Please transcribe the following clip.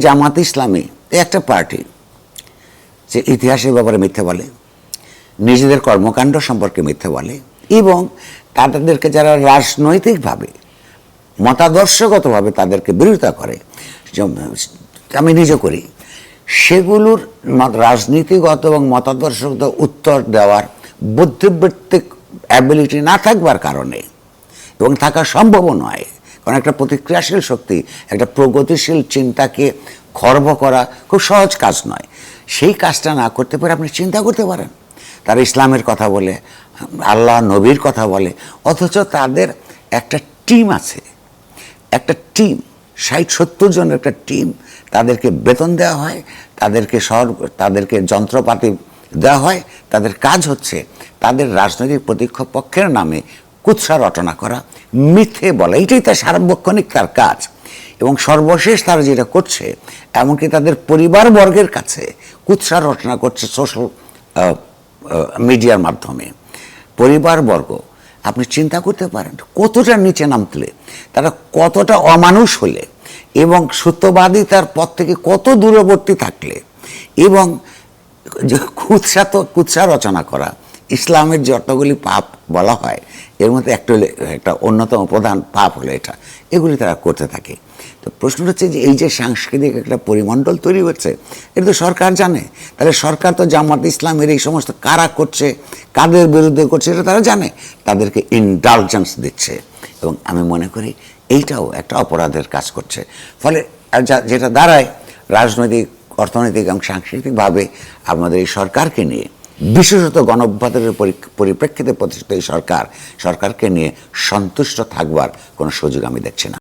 জামাত ইসলামী একটা পার্টি যে ইতিহাসের ব্যাপারে মিথ্যে বলে, নিজেদের কর্মকাণ্ড সম্পর্কে মিথ্যে বলে এবং তাদেরকে যারা রাজনৈতিকভাবে মতাদর্শগতভাবে তাদেরকে বিরোধিতা করে, আমি নিজে করি, সেগুলোর রাজনীতিগত এবং মতাদর্শগত উত্তর দেওয়ার বুদ্ধিবৃত্তিক অ্যাবিলিটি না থাকবার কারণে এবং থাকা সম্ভব নয়, কারণ একটা প্রতিক্রিয়াশীল শক্তি, একটা প্রগতিশীল চিন্তাকে খর্ব করা খুব সহজ কাজ নয়। সেই কাজটা না করতে পারে আপনি চিন্তা করতে পারেন তারা ইসলামের কথা বলে, আল্লাহ নবীর কথা বলে, অথচ তাদের একটা টিম আছে, একটা টিম 60-70 জনের একটা টিম, তাদেরকে বেতন দেওয়া হয়, তাদেরকে যন্ত্রপাতি দেওয়া হয়, তাদের কাজ হচ্ছে তাদের রাজনৈতিক প্রতিপক্ষ পক্ষের নামে কুৎসা রটনা করা, মিথ্যে বলা, এটাই তার সার্বক্ষণিক তার কাজ। এবং সর্বশেষ তারা যেটা করছে, এমনকি তাদের পরিবারবর্গের কাছে কুৎসা রটনা করছে সোশ্যাল মিডিয়ার মাধ্যমে। পরিবারবর্গ, আপনি চিন্তা করতে পারেন কতটা নিচে নামলে, তারা কতটা অমানুষ হলে এবং সত্যবাদিতার পথ থেকে কত দূরবর্তী থাকলে, এবং কুৎসা রচনা করা, ইসলামের যতগুলি পাপ বলা হয় এর মধ্যে একটা অন্যতম প্রধান পাপ হলো এটা, এগুলি তারা করতে থাকে। তো প্রশ্ন হচ্ছে যে এই যে সাংস্কৃতিক একটা পরিমণ্ডল তৈরি হচ্ছে, এটা তো সরকার জানে, তাহলে সরকার তো জামাত ইসলামের এই সমস্ত কারা করছে, কাদের বিরুদ্ধে করছে এটা তারা জানে, তাদেরকে ইনডালজেন্স দিচ্ছে। এবং আমি মনে করি এইটাও একটা অপরাধের কাজ করছে। ফলে যেটা দাঁড়ায়, রাজনৈতিক, অর্থনৈতিক এবং সাংস্কৃতিকভাবে আমাদের এই সরকারকে নিয়ে, বিশেষত গণঅভ্যুত্থানের পরিপ্রেক্ষিতে প্রতিষ্ঠিত এই সরকারকে নিয়ে সন্তুষ্ট থাকবার কোনো সুযোগ আমি দেখছি না।